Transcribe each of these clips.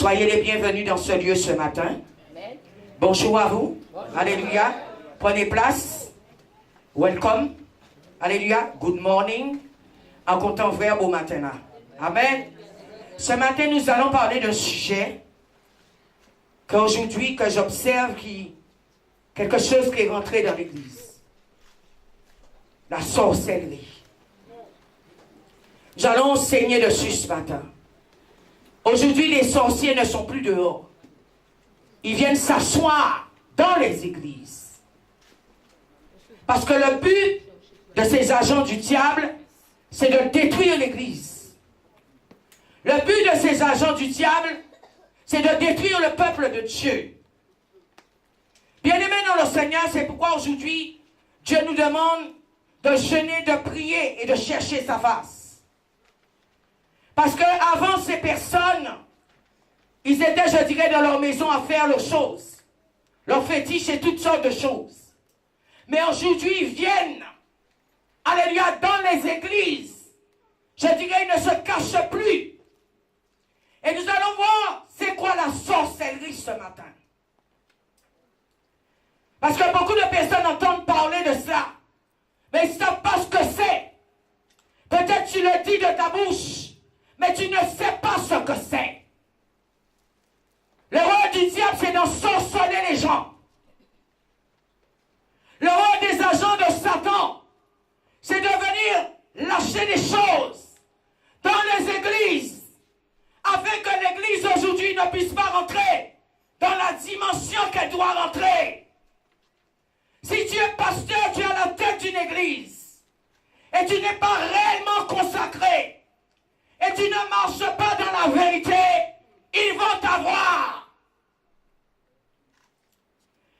Soyez les bienvenus dans ce lieu ce matin. Amen. Bonjour à vous. Bonjour. Alléluia. Prenez place. Welcome. Alléluia. Good morning. En comptant vrai beau matin. Amen. Ce matin, nous allons parler d'un sujet qu'aujourd'hui, que j'observe, quelque chose qui est rentré dans l'Église. La sorcellerie. Nous allons enseigner dessus ce matin. Aujourd'hui, les sorciers ne sont plus dehors. Ils viennent s'asseoir dans les églises. Parce que le but de ces agents du diable, c'est de détruire l'église. Le but de ces agents du diable, c'est de détruire le peuple de Dieu. Bien-aimés dans le Seigneur, c'est pourquoi aujourd'hui, Dieu nous demande de jeûner, de prier et de chercher sa face. Parce qu'avant, ces personnes, ils étaient, je dirais, dans leur maison à faire leurs choses. Leurs fétiches et toutes sortes de choses. Mais aujourd'hui, ils viennent, alléluia, dans les églises. Je dirais, ils ne se cachent plus. Et nous allons voir, c'est quoi la sorcellerie ce matin. Parce que beaucoup de personnes entendent parler de ça. Mais ils ne savent pas ce que c'est. Peut-être tu le dis de ta bouche. Mais tu ne sais pas ce que c'est. Le rôle du diable, c'est d'ensorceler les gens. Le rôle des agents de Satan, c'est de venir lâcher des choses dans les églises, afin que l'église aujourd'hui ne puisse pas rentrer dans la dimension qu'elle doit rentrer. Si tu es pasteur, tu es à la tête d'une église, et tu n'es pas réellement consacré, et tu ne marches pas dans la vérité, ils vont t'avoir.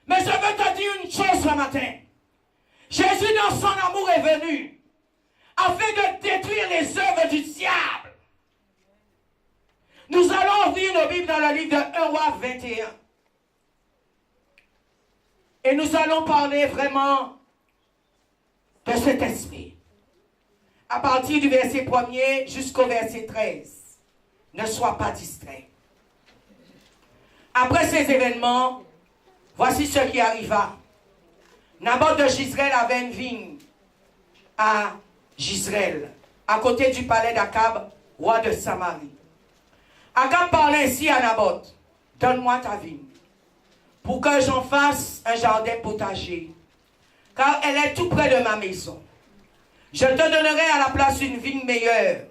Mais je veux te dire une chose ce matin. Jésus dans son amour est venu afin de détruire les œuvres du diable. Nous allons ouvrir nos Bibles dans le livre de 1 Roi 21. Et nous allons parler vraiment de cet esprit. À partir du verset 1er jusqu'au verset 13. Ne sois pas distrait. Après ces événements, voici ce qui arriva. Naboth de Jezreel avait une vigne à Jezreel, à côté du palais d'Akab, roi de Samarie. Akab parlait ainsi à Naboth. Donne-moi ta vigne, pour que j'en fasse un jardin potager, car elle est tout près de ma maison. Je te donnerai à la place une vigne meilleure,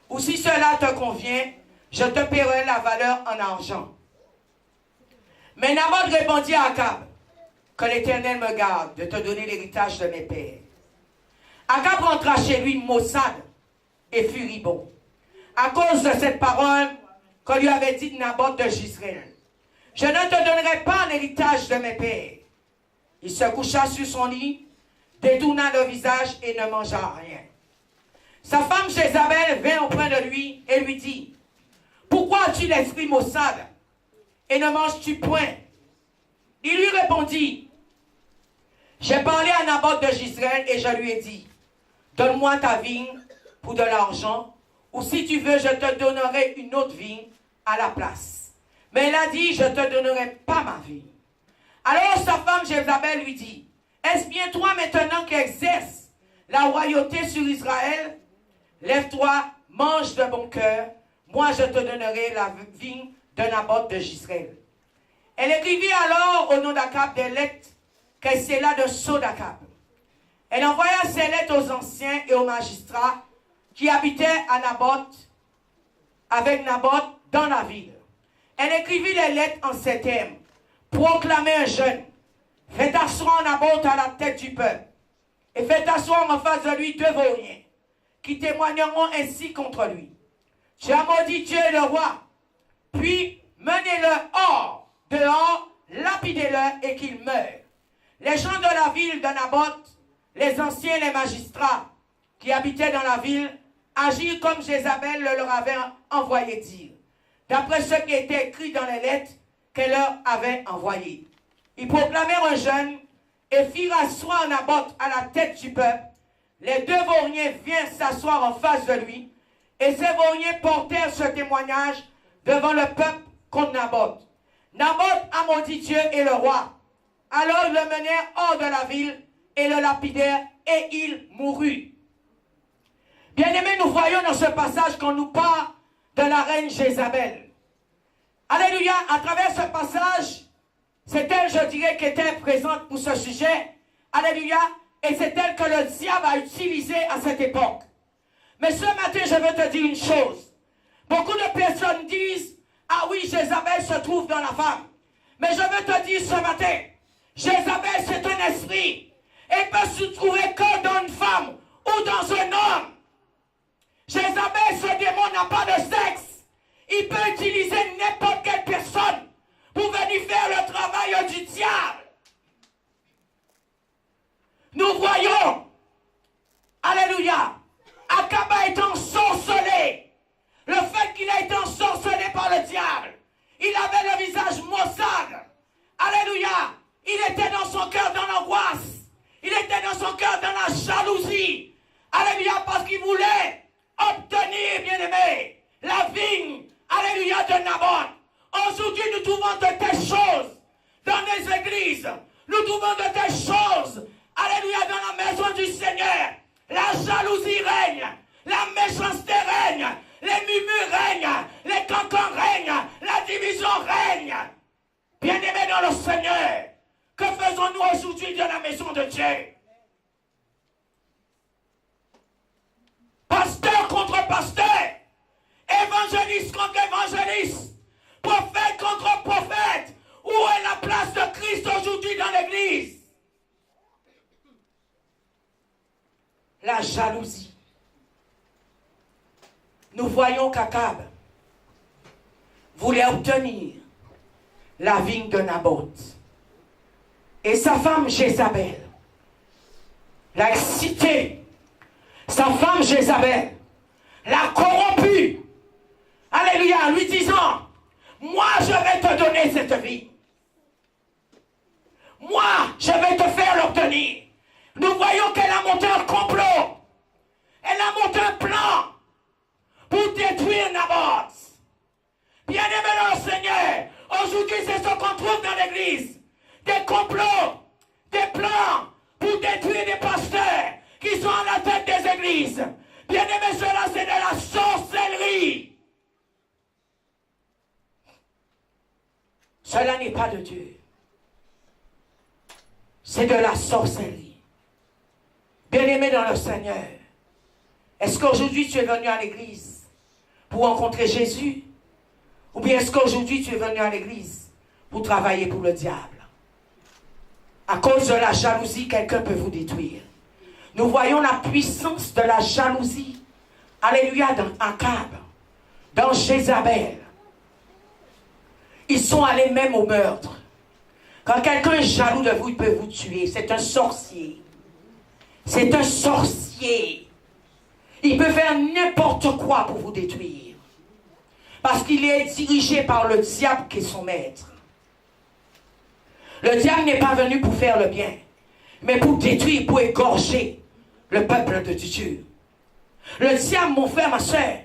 ou si cela te convient, je te paierai la valeur en argent. Mais Naboth répondit à Akab, que l'Éternel me garde de te donner l'héritage de mes pères. Akab rentra chez lui maussade et furibond, à cause de cette parole que lui avait dit Naboth de Jezreel. Je ne te donnerai pas l'héritage de mes pères. Il se coucha sur son lit, détourna le visage et ne mangea rien. Sa femme Jézabel vint auprès de lui et lui dit, pourquoi as-tu l'esprit maussade et ne manges-tu point? Il lui répondit, j'ai parlé à Naboth de Jezreel et je lui ai dit, donne-moi ta vigne pour de l'argent, ou si tu veux, je te donnerai une autre vigne à la place. Mais il a dit, je ne te donnerai pas ma vigne. Alors sa femme Jézabel lui dit, est-ce bien toi maintenant qui exerces la royauté sur Israël? Lève-toi, mange de bon cœur, moi je te donnerai la vigne de Naboth de Jezreel. Elle écrivit alors au nom d'Akab des lettres qu'elle scella de sceau d'Akab. Elle envoya ces lettres aux anciens et aux magistrats qui habitaient à Naboth, avec Naboth dans la ville. Elle écrivit les lettres en ces termes. Proclamez un jeûne. Faites asseoir Naboth à la tête du peuple. Et faites asseoir en face de lui 2 vauriens, qui témoigneront ainsi contre lui. Tu as maudit Dieu et le roi. Puis menez-le dehors, lapidez-le et qu'il meure. Les gens de la ville de Naboth, les anciens et les magistrats qui habitaient dans la ville, agirent comme Jézabel le leur avait envoyé dire, d'après ce qui était écrit dans les lettres qu'elle leur avait envoyées. Ils proclamèrent un jeûne et firent asseoir Naboth à la tête du peuple. Les 2 vauriens vinrent s'asseoir en face de lui, et ces vauriens portèrent ce témoignage devant le peuple contre Naboth. Naboth a maudit Dieu et le roi. Alors ils le menèrent hors de la ville et le lapidèrent et il mourut. Bien-aimés, nous voyons dans ce passage qu'on nous parle de la reine Jézabel. Alléluia, à travers ce passage, c'est elle, je dirais, qui était présente pour ce sujet. Alléluia, et c'est elle que le diable a utilisée à cette époque. Mais ce matin, je veux te dire une chose. Beaucoup de personnes disent, ah oui, Jézabel se trouve dans la femme. Mais je veux te dire ce matin, Jézabel c'est un esprit. Elle peut se trouver que dans une femme ou dans un homme. Jézabel, ce démon n'a pas de sexe. Il peut utiliser n'importe quelle personne pour venir faire le travail du diable. Nous voyons, alléluia, Akab a été ensorcelé. Le fait qu'il a été ensorcelé par le diable, il avait le visage maussade. Alléluia, il était dans son cœur dans l'angoisse. Il était dans son cœur dans la jalousie. Alléluia, parce qu'il voulait obtenir, bien-aimé, la vigne, alléluia, de Naboth. Aujourd'hui, nous trouvons de telles choses dans les églises. Nous trouvons de telles choses, alléluia, dans la maison du Seigneur. La jalousie règne, la méchanceté règne, les murmures règnent, les cancans règnent, la division règne. Bien-aimés dans le Seigneur, que faisons-nous aujourd'hui de la maison de Dieu? Pasteur contre pasteur, évangéliste contre évangéliste, prophète contre prophète. Où est la place de Christ aujourd'hui dans l'église? La jalousie. Nous voyons qu'Akab voulait obtenir la vigne de Naboth. Et sa femme Jézabel l'a excité. Sa femme Jézabel l'a corrompu. Alléluia, en lui disant, moi je vais te donner cette vie. Moi je vais te faire l'obtenir. Nous voyons qu'elle a monté un complot. Elle a monté un plan pour détruire Naboth. Bien-aimé dans le Seigneur, aujourd'hui c'est ce qu'on trouve dans l'église. Des complots, des plans pour détruire des pasteurs qui sont à la tête des églises. Bien-aimé, cela c'est de la sorcellerie. Cela n'est pas de Dieu. C'est de la sorcellerie. Bien-aimé dans le Seigneur, est-ce qu'aujourd'hui tu es venu à l'église pour rencontrer Jésus? Ou bien est-ce qu'aujourd'hui tu es venu à l'église pour travailler pour le diable? À cause de la jalousie, quelqu'un peut vous détruire. Nous voyons la puissance de la jalousie. Alléluia, dans Akab, dans Jézabel. Ils sont allés même au meurtre. Quand quelqu'un est jaloux de vous, il peut vous tuer. C'est un sorcier. C'est un sorcier. Il peut faire n'importe quoi pour vous détruire. Parce qu'il est dirigé par le diable qui est son maître. Le diable n'est pas venu pour faire le bien, mais pour détruire, pour égorger le peuple de Dieu. Le diable, mon frère, ma soeur,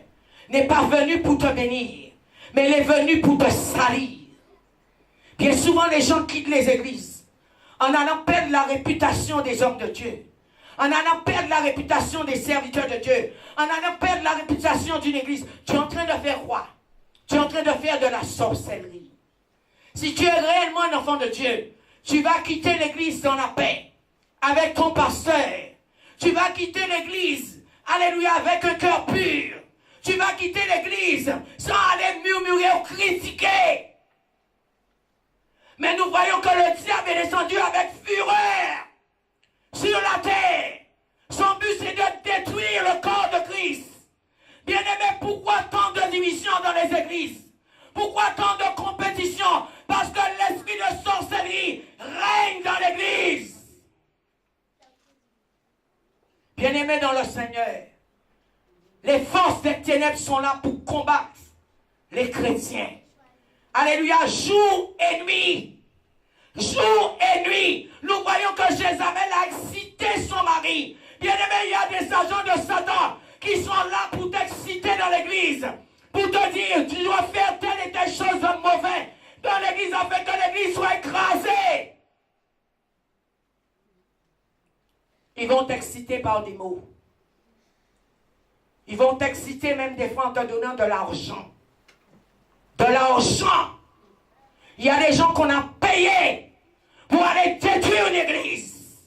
n'est pas venu pour te bénir, mais il est venu pour te salir. Bien souvent, les gens quittent les églises en allant perdre la réputation des hommes de Dieu, en allant perdre la réputation des serviteurs de Dieu, en allant perdre la réputation d'une église. Tu es en train de faire quoi? Tu es en train de faire de la sorcellerie. Si tu es réellement un enfant de Dieu, tu vas quitter l'église dans la paix, avec ton pasteur. Tu vas quitter l'église, alléluia, avec un cœur pur. Tu vas quitter l'église sans aller murmurer ou critiquer. Mais nous voyons que le diable est descendu avec fureur sur la terre. Son but c'est de détruire le corps de Christ. Bien-aimé, pourquoi tant de divisions dans les églises? Pourquoi tant de compétition? Parce que l'esprit de sorcellerie règne dans l'église. Bien-aimés dans le Seigneur, les forces des ténèbres sont là pour combattre les chrétiens. Alléluia, jour et nuit. Jour et nuit. Nous voyons que Jézabel a excité son mari. Bien-aimé, il y a des agents de Satan qui sont là pour t'exciter dans l'église, pour pour te dire, tu dois faire telle et telle chose de mauvais dans l'église afin que l'église soit écrasée. Ils vont t'exciter par des mots. Ils vont t'exciter même des fois en te donnant de l'argent. De l'argent. Il y a des gens qu'on a payés pour aller détruire une église.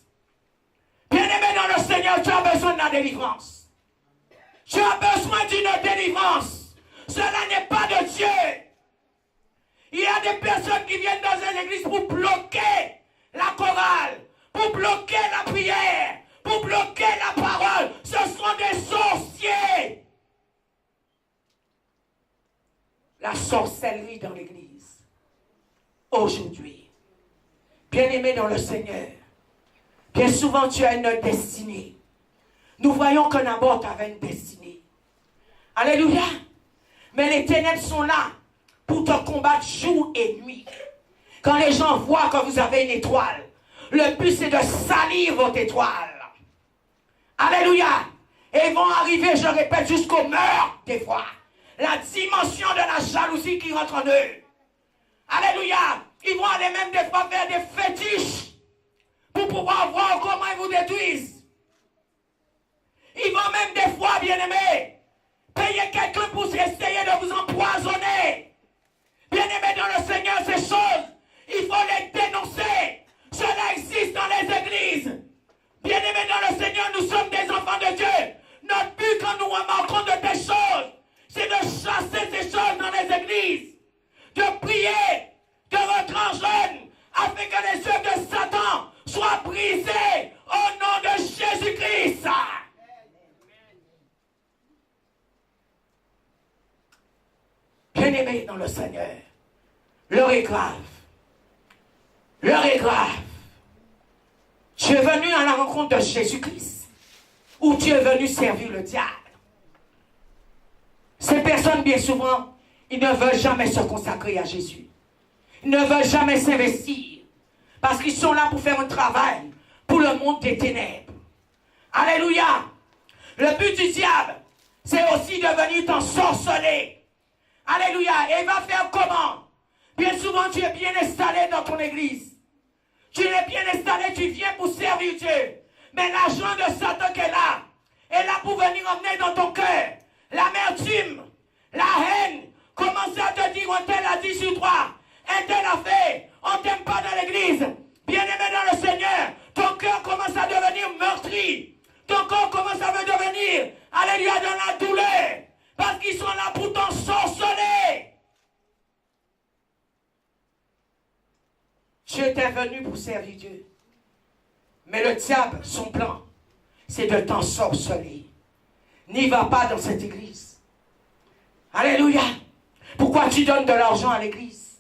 Bien-aimé dans le Seigneur, tu as besoin de la délivrance. Tu as besoin d'une délivrance. Cela n'est pas de Dieu. Il y a des personnes qui viennent dans une église pour bloquer la chorale, pour bloquer la prière, pour bloquer la parole. Ce sont des sorciers. La sorcellerie dans l'église. Aujourd'hui, bien-aimé dans le Seigneur, bien souvent tu as une destinée. Nous voyons que Naboth avait une destinée. Alléluia. Mais les ténèbres sont là pour te combattre jour et nuit. Quand les gens voient que vous avez une étoile, le but c'est de salir votre étoile. Alléluia. Et ils vont arriver, je répète, jusqu'au meurtre des fois. La dimension de la jalousie qui rentre en eux. Alléluia. Ils vont aller même des fois faire des fétiches pour pouvoir voir comment ils vous détruisent. Ils vont même des fois, bien-aimés, payer quelqu'un pour essayer de vous empoisonner. Bien-aimés dans le Seigneur, ces choses, il faut les dénoncer. Cela existe dans les églises. Bien-aimés dans le Seigneur, nous sommes des enfants de Dieu. Notre but quand nous remarquons de telles choses, c'est de chasser ces choses dans les églises. De prier, de rentrer en jeûne, afin que les œuvres de Satan soient brisées au nom de Jésus-Christ. Bien-aimés dans le Seigneur, l'heure est grave. L'heure est grave. Tu es venu à la rencontre de Jésus-Christ ou tu es venu servir le diable. Ces personnes, bien souvent, ils ne veulent jamais se consacrer à Jésus. Ils ne veulent jamais s'investir parce qu'ils sont là pour faire un travail pour le monde des ténèbres. Alléluia. Le but du diable, c'est aussi de venir t'ensorceler. Alléluia. Et il va faire comment? Bien souvent, tu es bien installé dans ton église. Tu es bien installé, tu viens pour servir Dieu. Mais l'agent de Satan qui est là pour venir emmener dans ton cœur l'amertume, la haine. Commencer à te dire, on tel a dit sur toi, un tel a fait, on ne t'aime pas dans l'église. Bien-aimé dans le Seigneur, ton cœur commence à devenir meurtri. Ton corps commence à devenir, alléluia, dans la douleur. Parce qu'ils sont là pour t'ensorceler. Tu étais venu pour servir Dieu. Mais le diable, son plan, c'est de t'ensorceler. N'y va pas dans cette église. Alléluia. Pourquoi tu donnes de l'argent à l'église?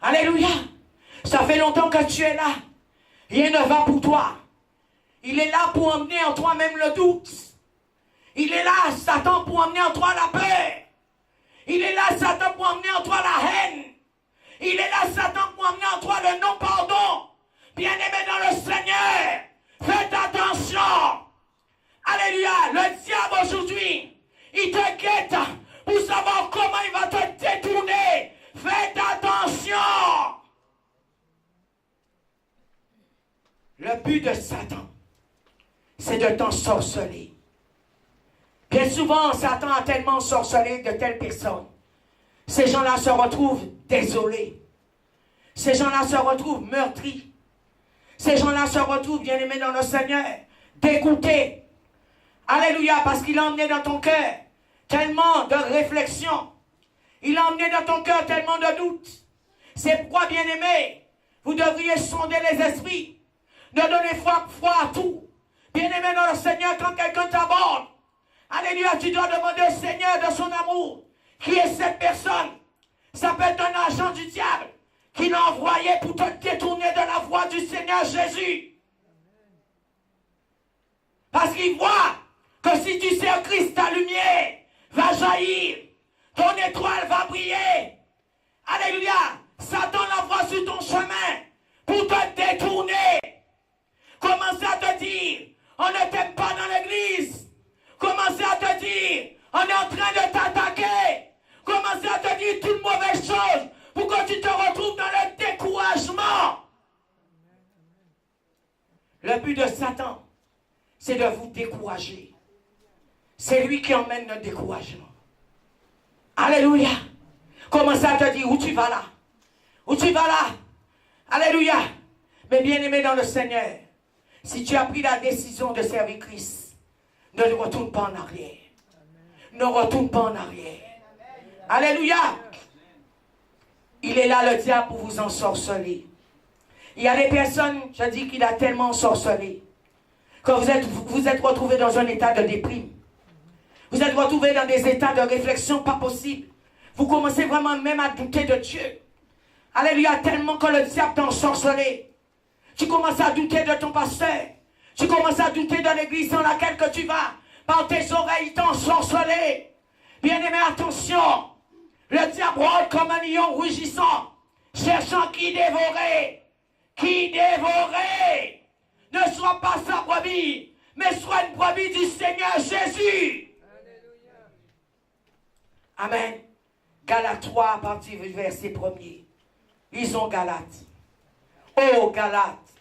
Alléluia. Ça fait longtemps que tu es là. Rien ne va pour toi. Il est là pour emmener en toi même le doute. Il est là, Satan, pour emmener en toi la peur. Il est là, Satan, pour emmener en toi la haine. Il est là, Satan, pour emmener en toi le non-pardon. Bien-aimé dans le Seigneur, faites attention. Alléluia. Le diable aujourd'hui, il te guette pour savoir comment il va te détourner. Faites attention. Le but de Satan, c'est de t'ensorceler. Bien souvent, Satan a tellement ensorcelé de telles personnes. Ces gens-là se retrouvent désolés. Ces gens-là se retrouvent meurtris. Ces gens-là se retrouvent, bien-aimés dans le Seigneur, dégoûtés. Alléluia, parce qu'il a emmené dans ton cœur tellement de réflexion. Il a emmené dans ton cœur tellement de doutes. C'est pourquoi, bien-aimés, vous devriez sonder les esprits. Ne donnez foi à tout. Bien-aimé dans le Seigneur, quand quelqu'un t'aborde, alléluia, tu dois demander au Seigneur de son amour. Qui est cette personne? Ça peut être un agent du diable qui l'a envoyé pour te détourner de la voie du Seigneur Jésus. Parce qu'il voit que si tu sers Christ, ta lumière va jaillir. Ton étoile va briller. Alléluia. Satan l'envoie sur ton chemin pour te détourner. Commencez à te dire, on ne t'aime pas dans l'église. Commencez à te dire, on est en train de t'attaquer. dire toute mauvaise chose pour que tu te retrouves dans le découragement. Le but de Satan, c'est de vous décourager. C'est lui qui emmène le découragement. Alléluia. Commence à te dire où tu vas là. Où tu vas là. Alléluia. Mais bien aimé dans le Seigneur, si tu as pris la décision de servir Christ, ne retourne pas en arrière. Ne retourne pas en arrière. Alléluia. Il est là le diable pour vous ensorceler. Il y a des personnes, je dis qu'il a tellement ensorcelé, que vous êtes retrouvés dans un état de déprime. Vous êtes retrouvés dans des états de réflexion pas possible. Vous commencez vraiment même à douter de Dieu. Alléluia, tellement que le diable t'a ensorcelé. Tu commences à douter de ton pasteur. Tu commences à douter de l'église dans laquelle que tu vas. Par tes oreilles, il t'a ensorcelé. Bien-aimé, attention. Le diable rôde comme un lion rugissant, cherchant qui dévorer. Qui dévorer. Ne sois pas sa brebis, mais sois une brebis du Seigneur Jésus. Alléluia. Amen. Galates 3, à partir du verset 1er. Lisons Galates. Oh Galates,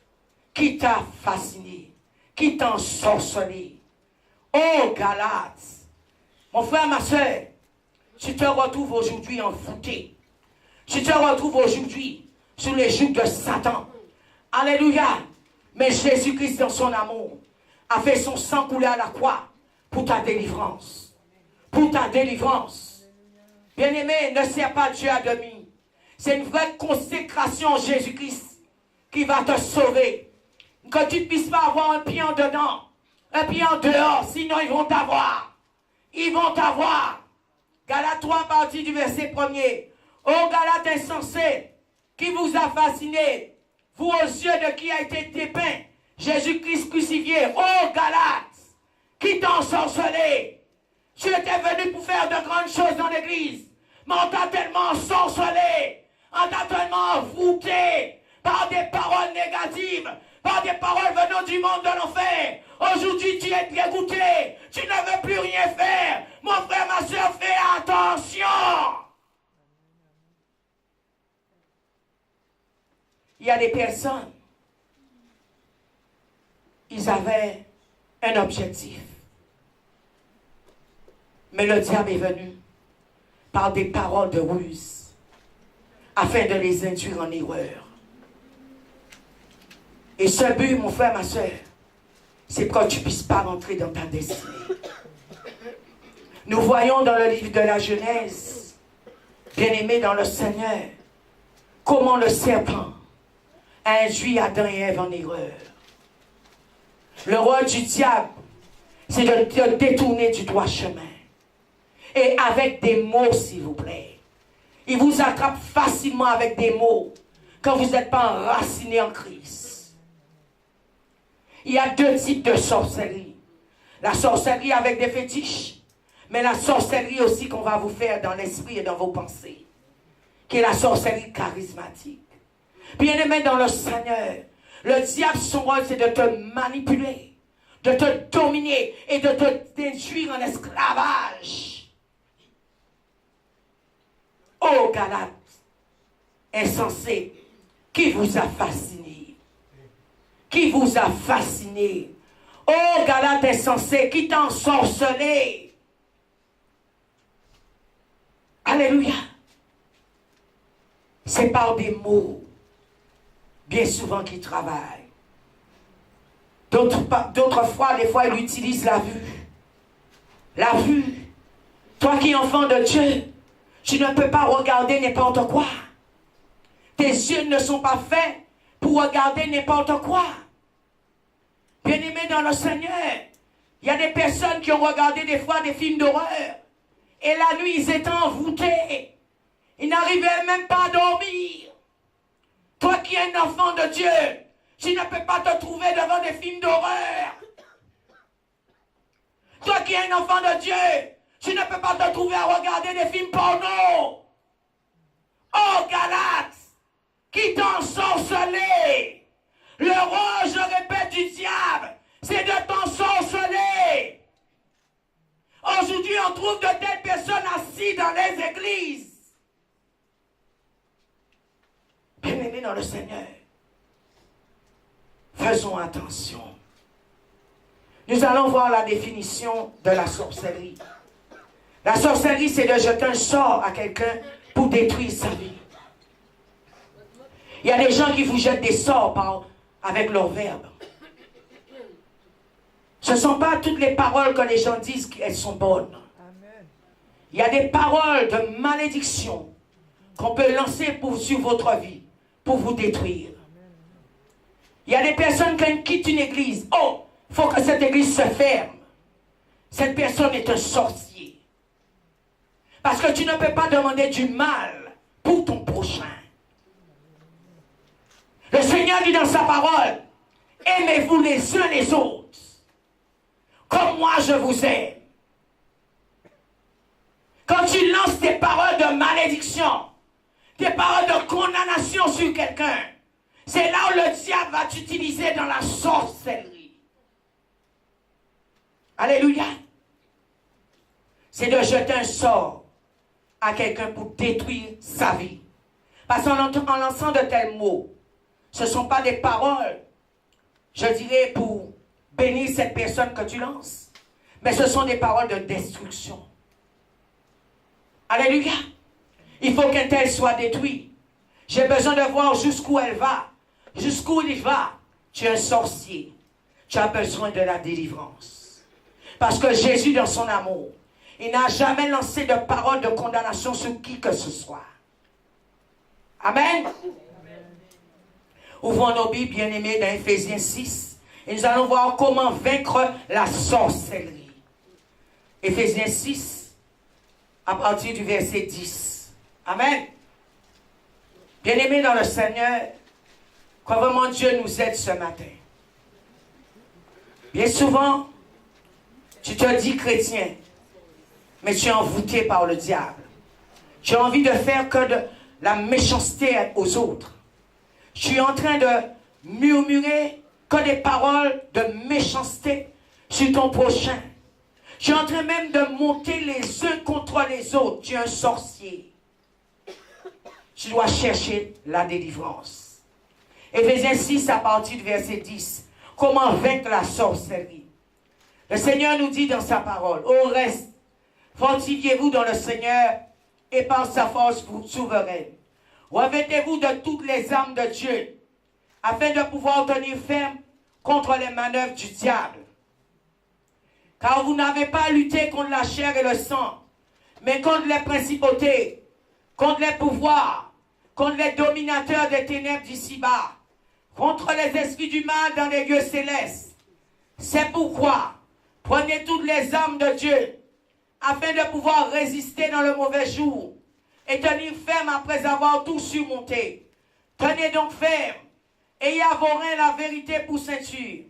qui t'a fasciné, qui t'a ensorcelé. Oh Galates, mon frère, ma soeur, tu te retrouves aujourd'hui envoûté. Tu te retrouves aujourd'hui sous les jougs de Satan. Alléluia. Mais Jésus-Christ, dans son amour, a fait son sang couler à la croix pour ta délivrance. Pour ta délivrance. Bien-aimé, ne sers pas Dieu à demi. C'est une vraie consécration en Jésus-Christ qui va te sauver. Que tu ne puisses pas avoir un pied en dedans, un pied en dehors, sinon ils vont t'avoir. Ils vont t'avoir. Galates 3, partie du verset 1er. Ô Galates insensés, qui vous a fasciné, vous aux yeux de qui a été dépeint Jésus-Christ crucifié. Ô Galates, qui t'a ensorcelé. Tu étais venu pour faire de grandes choses dans l'église, mais on t'a tellement ensorcelé, on t'a tellement envoûté par des paroles négatives, par des paroles venant du monde de l'enfer. Aujourd'hui, tu es dégoûté, tu ne veux plus rien faire. Mon frère, ma soeur, fais attention. Il y a des personnes, ils avaient un objectif. Mais le diable est venu par des paroles de ruse afin de les induire en erreur. Et ce but, mon frère, ma soeur, c'est que tu ne puisses pas rentrer dans ta destinée. Nous voyons dans le livre de la Genèse, bien-aimé dans le Seigneur, comment le serpent a induit Adam et Ève en erreur. Le rôle du diable, c'est de te détourner du droit chemin. Et avec des mots, s'il vous plaît. Il vous attrape facilement avec des mots quand vous n'êtes pas enraciné en Christ. Il y a deux types de sorcellerie. La sorcellerie avec des fétiches, mais la sorcellerie aussi qu'on va vous faire dans l'esprit et dans vos pensées, qui est la sorcellerie charismatique. Bien-aimé dans le Seigneur, le diable, son rôle, c'est de te manipuler, de te dominer et de te détruire en esclavage. Ô Galates, insensé, qui vous a fasciné? Qui vous a fasciné? Ô Galates insensé, qui t'a ensorcelé? Alléluia. C'est par des mots, bien souvent, qui travaillent. D'autres fois, des fois, il utilise la vue. La vue. Toi qui es enfant de Dieu, tu ne peux pas regarder n'importe quoi. Tes yeux ne sont pas faits pour regarder n'importe quoi. Bien-aimé dans le Seigneur, il y a des personnes qui ont regardé des fois des films d'horreur. Et la nuit, ils étaient envoûtés. Ils n'arrivaient même pas à dormir. Toi qui es un enfant de Dieu, tu ne peux pas te trouver devant des films d'horreur. Toi qui es un enfant de Dieu, tu ne peux pas te trouver à regarder des films porno. Oh Galates, qui t'a ensorcelé. Le rôle, je répète, du diable, c'est de t'ensorceler. Aujourd'hui, on trouve de telles personnes assises dans les églises. bien-aimés dans le Seigneur, faisons attention. Nous allons voir la définition de la sorcellerie. La sorcellerie, c'est de jeter un sort à quelqu'un pour détruire sa vie. Il y a des gens qui vous jettent des sorts avec leurs verbes. Ce ne sont pas toutes les paroles que les gens disent qu'elles sont bonnes. Il y a des paroles de malédiction qu'on peut lancer sur votre vie pour vous détruire. Il y a des personnes qui quittent une église. Oh, il faut que cette église se ferme. Cette personne est un sorcier. Parce que tu ne peux pas demander du mal pour ton prochain. Le Seigneur dit dans sa parole, aimez-vous les uns les autres, comme moi je vous aime. Quand tu lances des paroles de malédiction, des paroles de condamnation sur quelqu'un, c'est là où le diable va t'utiliser dans la sorcellerie. Alléluia. C'est de jeter un sort à quelqu'un pour détruire sa vie. Parce qu'en lançant de tels mots, ce ne sont pas des paroles, je dirais, pour bénir cette personne que tu lances, mais ce sont des paroles de destruction. Alléluia. Il faut qu'un tel soit détruit. J'ai besoin de voir jusqu'où elle va, jusqu'où il va. Tu es un sorcier. Tu as besoin de la délivrance. Parce que Jésus, dans son amour, il n'a jamais lancé de paroles de condamnation sur qui que ce soit. Amen. Ouvrons nos Bibles, bien-aimés, dans Éphésiens 6. Et nous allons voir comment vaincre la sorcellerie. Éphésiens 6, à partir du verset 10. Amen. Bien-aimés dans le Seigneur, que vraiment Dieu nous aide ce matin. Bien souvent, tu te dis chrétien, mais tu es envoûté par le diable. Tu as envie de faire que de la méchanceté aux autres. Tu es en train de murmurer que des paroles de méchanceté sur ton prochain. Tu es en train même de monter les uns contre les autres. Tu es un sorcier. Tu dois chercher la délivrance. Éphésiens 6 à partir du verset 10. Comment vaincre la sorcellerie? Le Seigneur nous dit dans sa parole, au reste, fortifiez-vous dans le Seigneur et par sa force souveraine. Revêtez-vous de toutes les armes de Dieu, afin de pouvoir tenir ferme contre les manœuvres du diable. Car vous n'avez pas à lutter contre la chair et le sang, mais contre les principautés, contre les pouvoirs, contre les dominateurs des ténèbres d'ici-bas, contre les esprits du mal dans les lieux célestes. C'est pourquoi, prenez toutes les armes de Dieu, afin de pouvoir résister dans le mauvais jour, et tenir ferme après avoir tout surmonté. Tenez donc ferme, ayez à vos reins la vérité pour ceinture.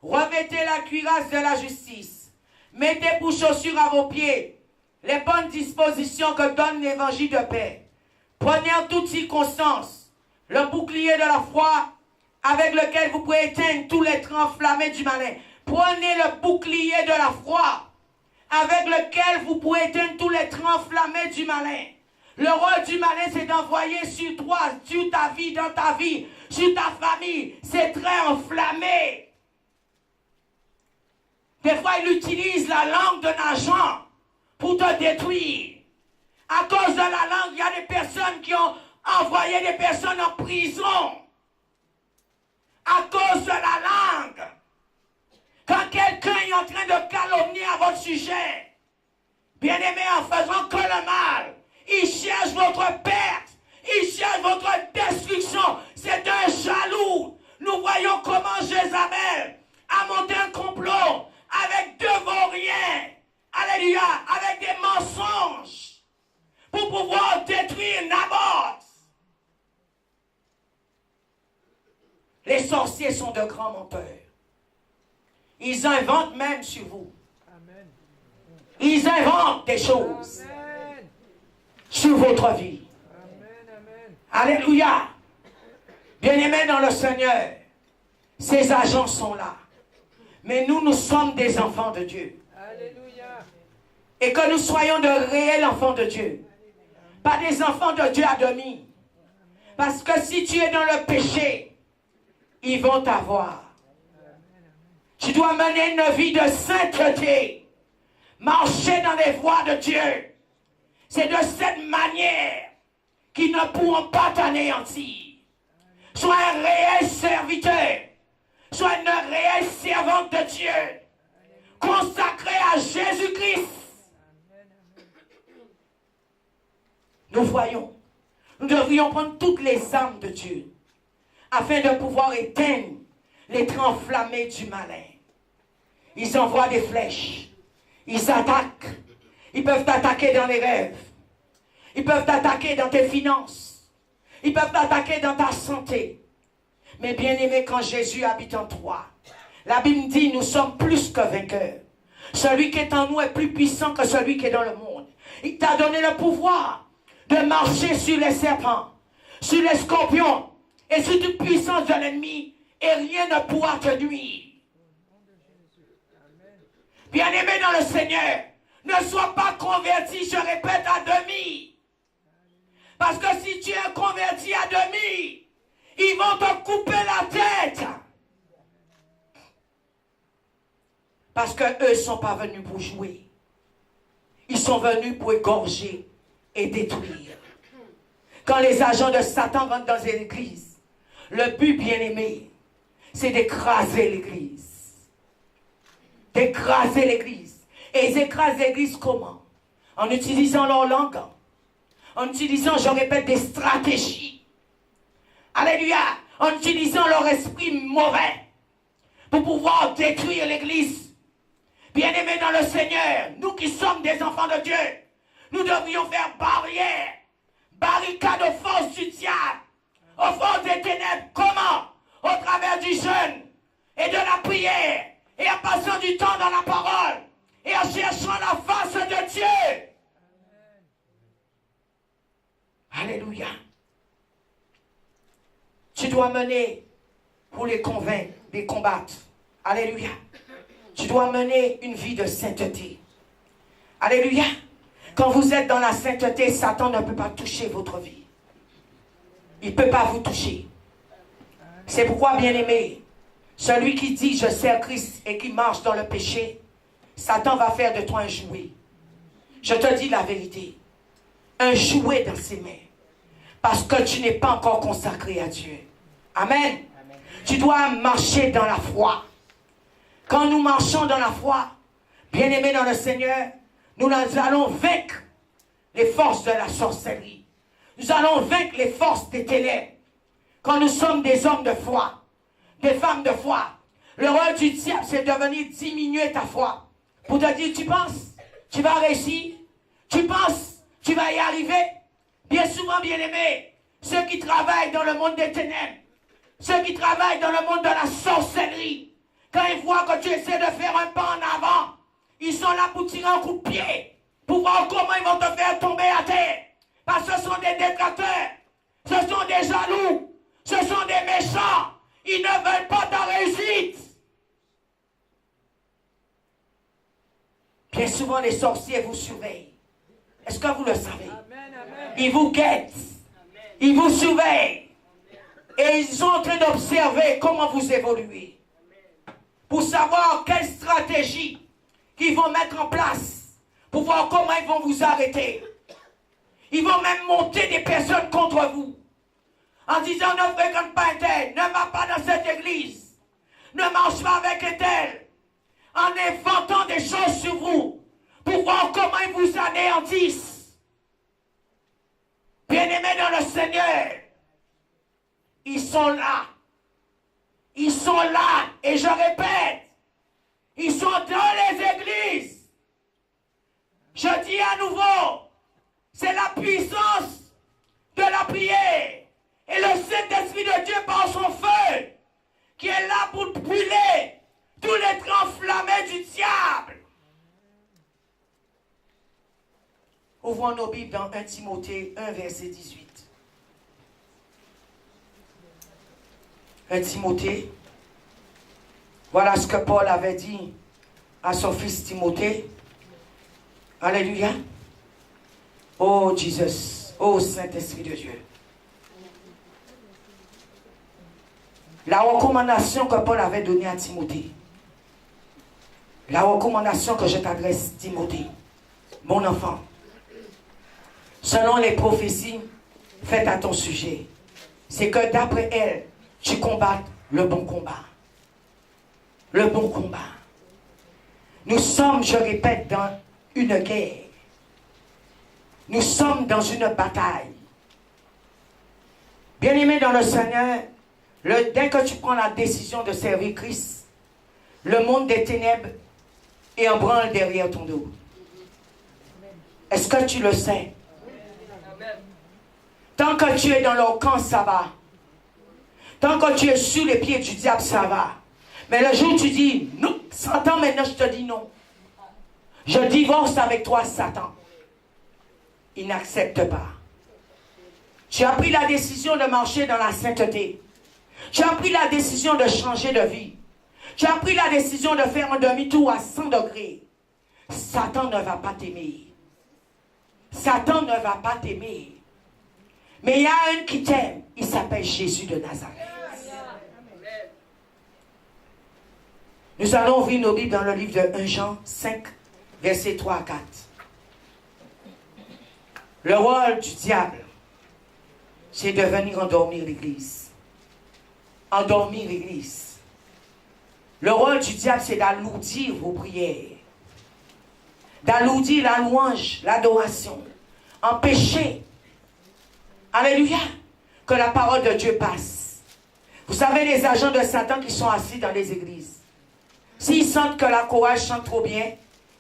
Revêtez la cuirasse de la justice. Mettez pour chaussures à vos pieds les bonnes dispositions que donne l'évangile de paix. Prenez en toutes circonstances le bouclier de la foi avec lequel vous pouvez éteindre tous les traits enflammés du malin. Prenez le bouclier de la foi avec lequel vous pouvez éteindre tous les traits enflammés du malin. Le rôle du malin, c'est d'envoyer sur toi, sur ta vie, dans ta vie, sur ta famille, ces traits enflammés. Des fois, il utilise la langue d'un agent pour te détruire. À cause de la langue, il y a des personnes qui ont envoyé des personnes en prison. À cause de la langue. Quand quelqu'un est en train de calomnier à votre sujet, bien aimé, en faisant que le mal, il cherche votre perte, il cherche votre destruction. C'est un jaloux. Nous voyons comment Jézabel a monté un complot avec de vos riens, alléluia, avec des mensonges, pour pouvoir détruire Naboth. Les sorciers sont de grands menteurs. Ils inventent même sur vous. Amen. Ils inventent des choses. Amen. Sur votre vie. Amen, amen. Alléluia. Bien-aimés dans le Seigneur, ces agents sont là. Mais nous sommes des enfants de Dieu. Alléluia. Et que nous soyons de réels enfants de Dieu. Pas des enfants de Dieu à demi. Parce que si tu es dans le péché, ils vont t'avoir. Tu dois mener une vie de sainteté. Marcher dans les voies de Dieu. C'est de cette manière qu'ils ne pourront pas t'anéantir. Sois un réel serviteur. Sois une réelle servante de Dieu. Consacrée à Jésus-Christ. Nous voyons. Nous devrions prendre toutes les armes de Dieu afin de pouvoir éteindre les traits enflammés du malin. Ils envoient des flèches. Ils attaquent. Ils peuvent t'attaquer dans les rêves. Ils peuvent t'attaquer dans tes finances. Ils peuvent t'attaquer dans ta santé. Mais bien aimé, quand Jésus habite en toi, la Bible dit, nous sommes plus que vainqueurs. Celui qui est en nous est plus puissant que celui qui est dans le monde. Il t'a donné le pouvoir de marcher sur les serpents, sur les scorpions et sur toute puissance de l'ennemi, et rien ne pourra te nuire. Bien-aimé dans le Seigneur, ne sois pas converti, je répète, à demi. Parce que si tu es converti à demi, ils vont te couper la tête. Parce qu'eux ne sont pas venus pour jouer. Ils sont venus pour égorger et détruire. Quand les agents de Satan rentrent dans une église, le but, bien-aimé, c'est d'écraser l'église. D'écraser l'église. Et ils écrasent l'église comment? En utilisant leur langue. En utilisant, je répète, des stratégies. Alléluia. En utilisant leur esprit mauvais pour pouvoir détruire l'église. Bien-aimés dans le Seigneur, nous qui sommes des enfants de Dieu, nous devrions faire barrière, barricade aux forces du diable, aux forces des ténèbres. Comment? Au travers du jeûne et de la prière, et en passant du temps dans la parole, et en cherchant la face de Dieu. Alléluia. Tu dois mener pour les convaincre, les combattre. Alléluia. Tu dois mener une vie de sainteté. Alléluia. Quand vous êtes dans la sainteté, Satan ne peut pas toucher votre vie. Il ne peut pas vous toucher. C'est pourquoi, bien-aimé, celui qui dit « je sers Christ » et qui marche dans le péché, Satan va faire de toi un jouet. Je te dis la vérité. Un jouet dans ses mains. Parce que tu n'es pas encore consacré à Dieu. Amen. Amen. Tu dois marcher dans la foi. Quand nous marchons dans la foi, bien-aimés dans le Seigneur, nous allons vaincre les forces de la sorcellerie. Nous allons vaincre les forces des ténèbres. Quand nous sommes des hommes de foi, des femmes de foi, le rôle du diable, c'est de venir diminuer ta foi. Pour te dire, tu penses, tu vas réussir? Tu penses, tu vas y arriver? Bien souvent, bien-aimés, ceux qui travaillent dans le monde des ténèbres, ceux qui travaillent dans le monde de la sorcellerie, quand ils voient que tu essaies de faire un pas en avant, ils sont là pour tirer un coup de pied, pour voir comment ils vont te faire tomber à terre. Parce que ce sont des détracteurs, ce sont des jaloux, ce sont des méchants. Ils ne veulent pas ta réussite. Bien souvent, les sorciers vous surveillent. Est-ce que vous le savez? Ils vous guettent. Ils vous surveillent. Et ils sont en train d'observer comment vous évoluez. Pour savoir quelle stratégie qu'ils vont mettre en place. Pour voir comment ils vont vous arrêter. Ils vont même monter des personnes contre vous. En disant, ne fréquente pas un tel, ne va pas dans cette église, ne marche pas avec un tel, en inventant des choses sur vous, pour voir comment ils vous anéantissent. Bien-aimés dans le Seigneur, ils sont là. Ils sont là, et je répète, ils sont dans les églises. Je dis à nouveau, c'est la puissance de la prière. Et le Saint-Esprit de Dieu par son feu, qui est là pour brûler tous les traits enflammés du diable. Ouvrons nos Bibles dans 1 Timothée 1, verset 18. 1 Timothée. Voilà ce que Paul avait dit à son fils Timothée. Alléluia. Oh Jésus, oh Saint-Esprit de Dieu. La recommandation que Paul avait donnée à Timothée. La recommandation que je t'adresse, Timothée, mon enfant. Selon les prophéties faites à ton sujet, c'est que d'après elles, tu combattes le bon combat. Le bon combat. Nous sommes, je répète, dans une guerre. Nous sommes dans une bataille. Bien-aimé dans le Seigneur, dès que tu prends la décision de servir Christ, le monde des ténèbres est en branle derrière ton dos. Est-ce que tu le sais? Tant que tu es dans leur camp, ça va. Tant que tu es sous les pieds du diable, ça va. Mais le jour où tu dis, non, Satan, maintenant je te dis non. Je divorce avec toi, Satan. Il n'accepte pas. Tu as pris la décision de marcher dans la sainteté. Tu as pris la décision de changer de vie. Tu as pris la décision de faire un demi-tour à 100 degrés. Satan ne va pas t'aimer. Satan ne va pas t'aimer. Mais il y a un qui t'aime. Il s'appelle Jésus de Nazareth. Nous allons ouvrir nos Bibles dans le livre de 1 Jean 5, versets 3 à 4. Le rôle du diable, c'est de venir endormir l'Église. Endormir l'Église. Le rôle du diable, c'est d'alourdir vos prières. D'alourdir la louange, l'adoration. Empêcher, alléluia, que la parole de Dieu passe. Vous savez, les agents de Satan qui sont assis dans les églises, s'ils sentent que la chorale chante trop bien,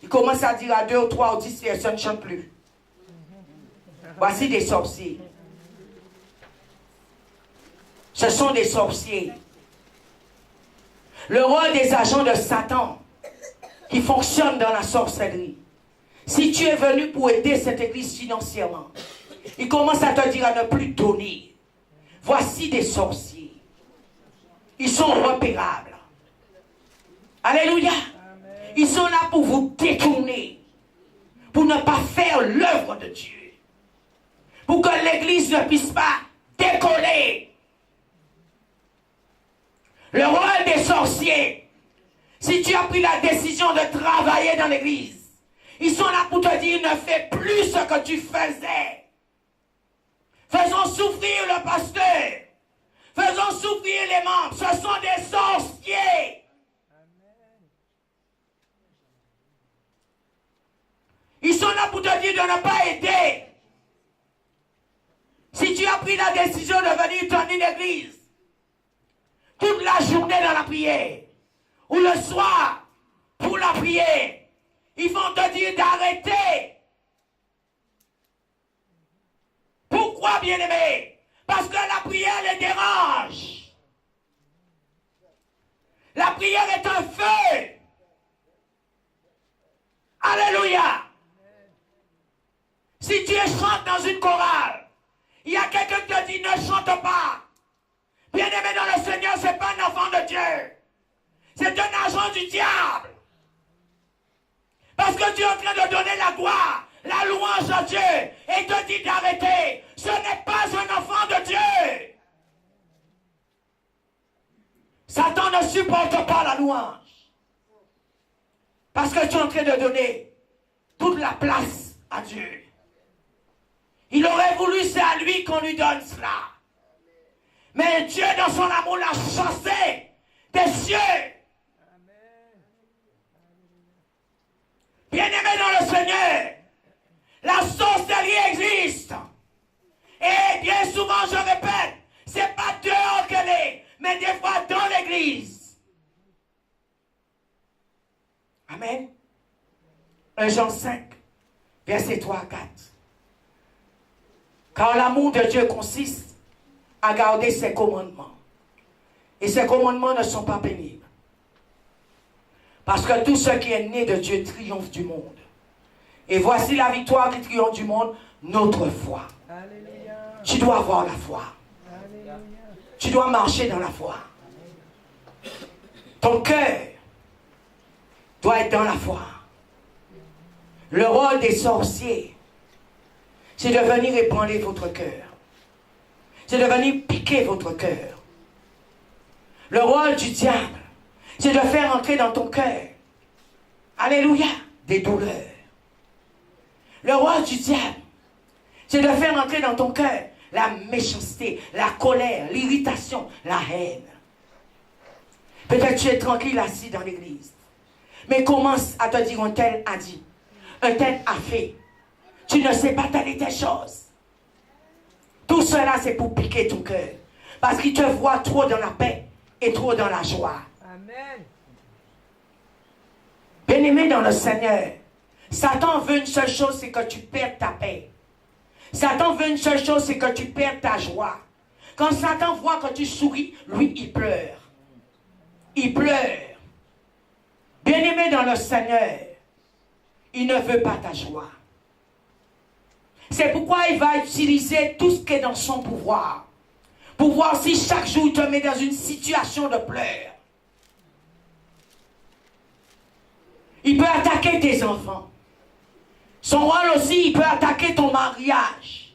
ils commencent à dire à 2 ou 3 ou 10 personnes ne chantent plus. Voici des sorciers. Ce sont des sorciers. Le rôle des agents de Satan qui fonctionnent dans la sorcellerie. Si tu es venu pour aider cette église financièrement, il commence à te dire à ne plus donner. Voici des sorciers. Ils sont repérables. Alléluia. Ils sont là pour vous détourner. Pour ne pas faire l'œuvre de Dieu. Pour que l'église ne puisse pas décoller. Le rôle des sorciers, si tu as pris la décision de travailler dans l'église, ils sont là pour te dire ne fais plus ce que tu faisais. Faisons souffrir le pasteur. Faisons souffrir les membres. Ce sont des sorciers. Ils sont là pour te dire de ne pas aider. Si tu as pris la décision de venir tenir l'église, toute la journée dans la prière, ou le soir, pour la prière, ils vont te dire d'arrêter. Pourquoi, bien-aimé? Parce que la prière les dérange. La prière est un feu. Alléluia. Si tu chantes dans une chorale, il y a quelqu'un qui te dit ne chante pas. Bien-aimé dans le Seigneur, ce n'est pas un enfant de Dieu. C'est un agent du diable. Parce que tu es en train de donner la gloire, la louange à Dieu, et te dit d'arrêter. Ce n'est pas un enfant de Dieu. Satan ne supporte pas la louange. Parce que tu es en train de donner toute la place à Dieu. Il aurait voulu, c'est à lui qu'on lui donne cela. Mais Dieu, dans son amour, l'a chassé des cieux. Bien-aimé dans le Seigneur, la sorcellerie existe. Et bien souvent, je répète, c'est pas dehors qu'elle est, mais des fois dans l'église. Amen. 1 Jean 5, versets 3 à 4. Car l'amour de Dieu consiste à garder ses commandements. Et ses commandements ne sont pas pénibles. Parce que tout ce qui est né de Dieu triomphe du monde. Et voici la victoire qui triomphe du monde, notre foi. Alléluia. Tu dois avoir la foi. Alléluia. Tu dois marcher dans la foi. Ton cœur doit être dans la foi. Le rôle des sorciers, c'est de venir ébranler votre cœur. C'est de venir piquer votre cœur. Le rôle du diable, c'est de faire entrer dans ton cœur, alléluia, des douleurs. Le rôle du diable, c'est de faire entrer dans ton cœur la méchanceté, la colère, l'irritation, la haine. Peut-être tu es tranquille assis dans l'église, mais commence à te dire un tel a dit, un tel a fait. Tu ne sais pas telle et telle chose. Tout cela, c'est pour piquer ton cœur. Parce qu'il te voit trop dans la paix et trop dans la joie. Amen. Bien-aimé dans le Seigneur, Satan veut une seule chose, c'est que tu perdes ta paix. Satan veut une seule chose, c'est que tu perdes ta joie. Quand Satan voit que tu souris, lui, il pleure. Il pleure. Bien-aimé dans le Seigneur, il ne veut pas ta joie. C'est pourquoi il va utiliser tout ce qui est dans son pouvoir. Pour voir si chaque jour il te met dans une situation de pleurs. Il peut attaquer tes enfants. Son rôle aussi, il peut attaquer ton mariage.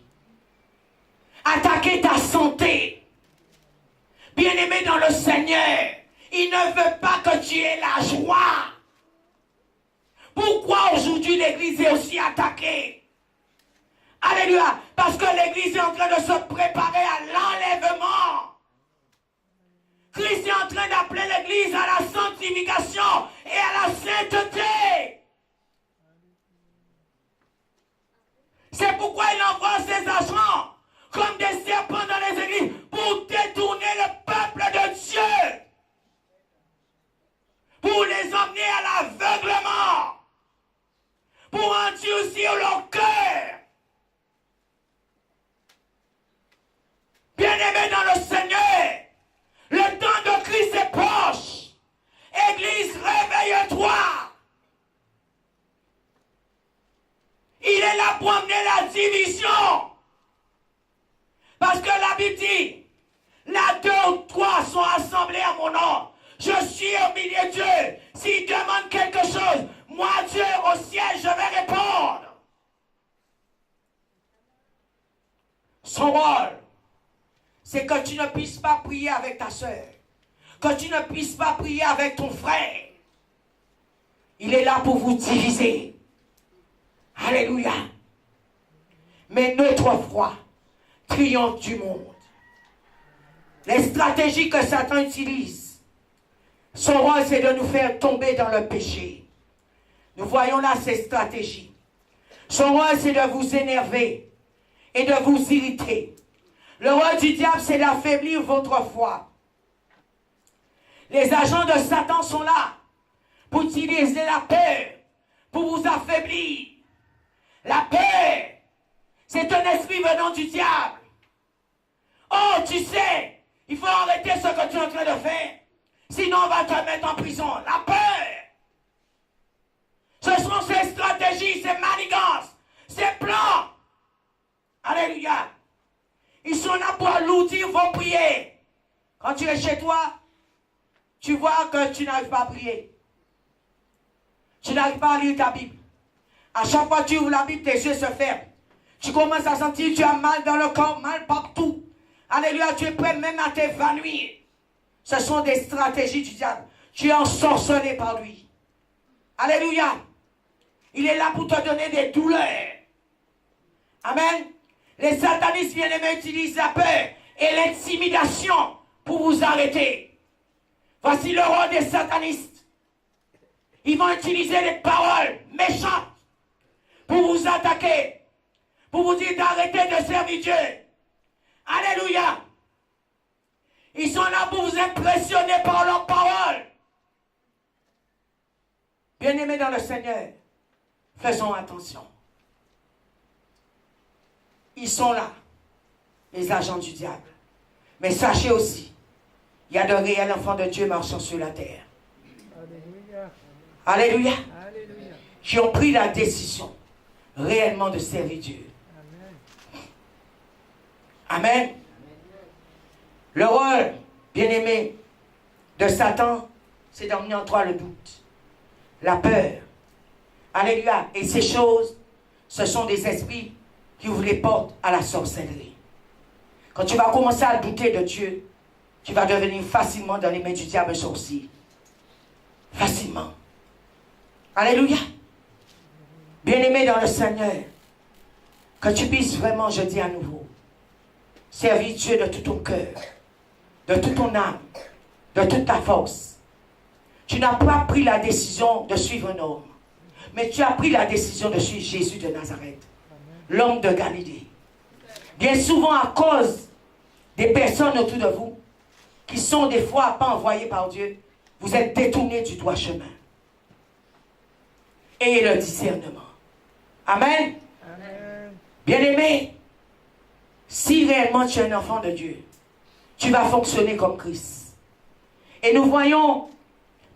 Attaquer ta santé. Bien-aimé dans le Seigneur, il ne veut pas que tu aies la joie. Pourquoi aujourd'hui l'église est aussi attaquée? Alléluia. Parce que l'église est en train de se préparer à l'enlèvement. Christ est en train d'appeler l'église à la sanctification et à la sainteté. C'est pourquoi il envoie ses agents comme des serpents dans les églises pour détourner le peuple de Dieu. Pour les emmener à l'aveuglement. Pour endurcir leur cœur. Bien-aimés dans le Seigneur, le temps de Christ est proche. Église, réveille-toi. Il est là pour amener la division. Parce que la Bible dit, là 2 ou 3 sont assemblés à mon nom. Je suis au milieu d'eux. S'ils demandent quelque chose, moi Dieu au ciel, je vais répondre. Son rôle, c'est que tu ne puisses pas prier avec ta soeur. Que tu ne puisses pas prier avec ton frère. Il est là pour vous diviser. Alléluia. Mais notre foi triomphe du monde. Les stratégies que Satan utilise, son rôle c'est de nous faire tomber dans le péché. Nous voyons là ces stratégies. Son rôle c'est de vous énerver et de vous irriter. Le rôle du diable, c'est d'affaiblir votre foi. Les agents de Satan sont là pour utiliser la peur, pour vous affaiblir. La peur, c'est un esprit venant du diable. Oh, tu sais, il faut arrêter ce que tu es en train de faire. Sinon, on va te mettre en prison. La peur. Ce sont ces stratégies, ces manigances, ces plans. Alléluia. Ils sont là pour alourdir vos prières. Quand tu es chez toi, tu vois que tu n'arrives pas à prier. Tu n'arrives pas à lire ta Bible. À chaque fois que tu ouvres la Bible, tes yeux se ferment. Tu commences à sentir que tu as mal dans le corps, mal partout. Alléluia, tu es prêt même à t'évanouir. Ce sont des stratégies du diable. Tu es ensorcelé par lui. Alléluia. Il est là pour te donner des douleurs. Amen. Les satanistes bien-aimés utilisent la peur et l'intimidation pour vous arrêter. Voici le rôle des satanistes. Ils vont utiliser des paroles méchantes pour vous attaquer, pour vous dire d'arrêter de servir Dieu. Alléluia. Ils sont là pour vous impressionner par leurs paroles. Bien-aimés dans le Seigneur, faisons attention. Ils sont là, les agents du diable. Mais sachez aussi, il y a de réels enfants de Dieu marchant sur la terre. Alléluia. Alléluia. Alléluia. Qui ont pris la décision réellement de servir Dieu. Amen. Amen. Le rôle, bien-aimé, de Satan, c'est d'emmener en toi le doute, la peur. Alléluia. Et ces choses, ce sont des esprits qui vous les portent à la sorcellerie. Quand tu vas commencer à douter de Dieu, tu vas devenir facilement dans les mains du diable sorcier. Facilement. Alléluia. Bien-aimé dans le Seigneur, que tu puisses vraiment, je dis à nouveau, servir Dieu de tout ton cœur, de toute ton âme, de toute ta force. Tu n'as pas pris la décision de suivre un homme, mais tu as pris la décision de suivre Jésus de Nazareth, l'homme de Galilée. Bien souvent, à cause des personnes autour de vous, qui sont des fois pas envoyées par Dieu, vous êtes détournés du droit chemin. Ayez le discernement. Amen. Amen. Bien-aimé, si réellement tu es un enfant de Dieu, tu vas fonctionner comme Christ. Et nous voyons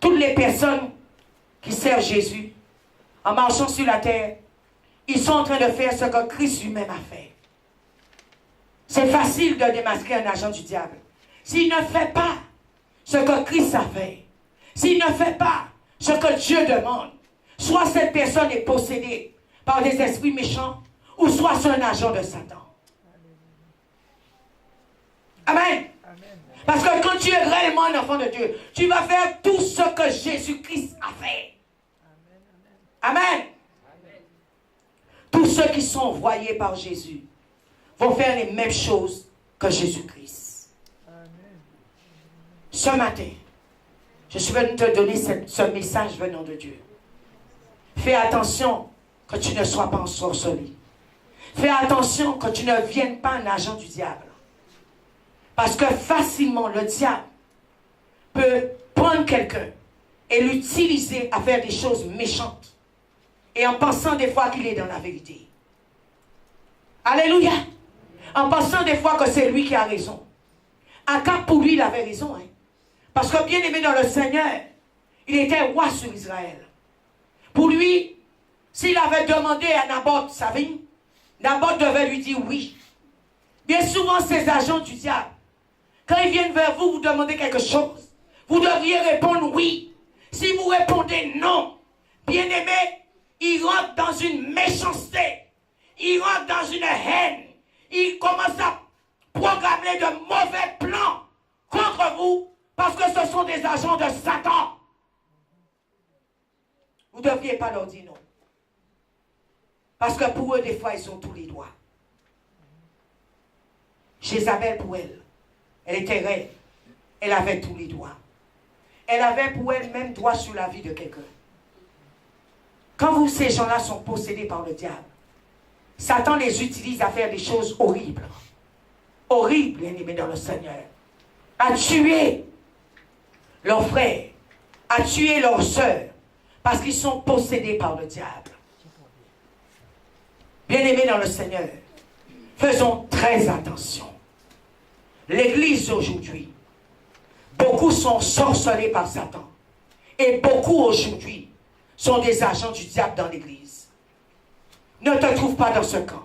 toutes les personnes qui servent Jésus, en marchant sur la terre, ils sont en train de faire ce que Christ lui-même a fait. C'est facile de démasquer un agent du diable. S'il ne fait pas ce que Christ a fait, s'il ne fait pas ce que Dieu demande, soit cette personne est possédée par des esprits méchants, ou soit c'est un agent de Satan. Amen. Parce que quand tu es réellement un enfant de Dieu, tu vas faire tout ce que Jésus-Christ a fait. Amen. Tous ceux qui sont envoyés par Jésus vont faire les mêmes choses que Jésus-Christ. Ce matin, je suis venu te donner ce message venant de Dieu. Fais attention que tu ne sois pas ensorcelé. Fais attention que tu ne viennes pas un agent du diable. Parce que facilement, le diable peut prendre quelqu'un et l'utiliser à faire des choses méchantes. Et en pensant des fois qu'il est dans la vérité. Alléluia. En pensant des fois que c'est lui qui a raison. Akab, pour lui, il avait raison. Hein? Parce que bien aimé dans le Seigneur, il était roi sur Israël. Pour lui, s'il avait demandé à Naboth sa vigne, Naboth devait lui dire oui. Bien souvent, ces agents du diable, quand ils viennent vers vous, vous demandez quelque chose, vous devriez répondre oui. Si vous répondez non, bien aimé, il rentre dans une méchanceté, il rentre dans une haine, il commence à programmer de mauvais plans contre vous, parce que ce sont des agents de Satan. Vous ne devriez pas leur dire non. Parce que pour eux, des fois, ils ont tous les droits. Jézabel, pour elle, elle était reine. Elle avait tous les droits. Elle avait pour elle même droit sur la vie de quelqu'un. Quand ces gens-là sont possédés par le diable, Satan les utilise à faire des choses horribles. Horribles, bien-aimés dans le Seigneur. À tuer leurs frères, à tuer leurs sœurs, parce qu'ils sont possédés par le diable. Bien-aimés dans le Seigneur, faisons très attention. L'Église aujourd'hui, beaucoup sont sorcelés par Satan. Et beaucoup aujourd'hui sont des agents du diable dans l'Église. Ne te trouve pas dans ce camp.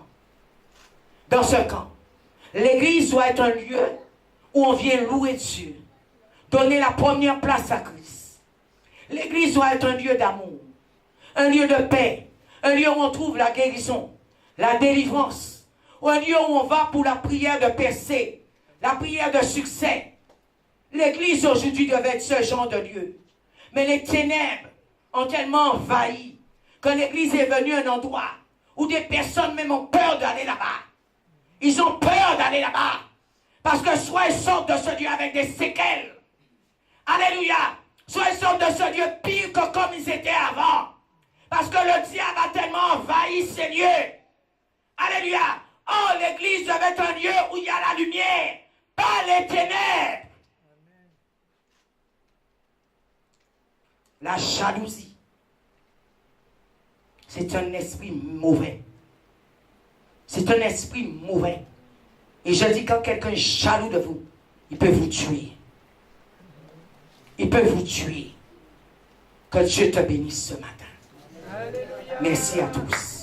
Dans ce camp, l'Église doit être un lieu où on vient louer Dieu, donner la première place à Christ. L'Église doit être un lieu d'amour, un lieu de paix, un lieu où on trouve la guérison, la délivrance, ou un lieu où on va pour la prière de percée, la prière de succès. L'Église aujourd'hui devait être ce genre de lieu. Mais les ténèbres ont tellement envahi que l'Église est venue un endroit où des personnes même ont peur d'aller là-bas. Ils ont peur d'aller là-bas. Parce que soit ils sortent de ce lieu avec des séquelles. Alléluia. Soit ils sortent de ce lieu pire que comme ils étaient avant. Parce que le diable a tellement envahi ces lieux. Alléluia. Oh, l'Église devait être un lieu où il y a la lumière, pas les ténèbres. La jalousie, c'est un esprit mauvais. C'est un esprit mauvais. Et je dis, quand quelqu'un est jaloux de vous, il peut vous tuer. Il peut vous tuer. Que Dieu te bénisse ce matin. Merci à tous.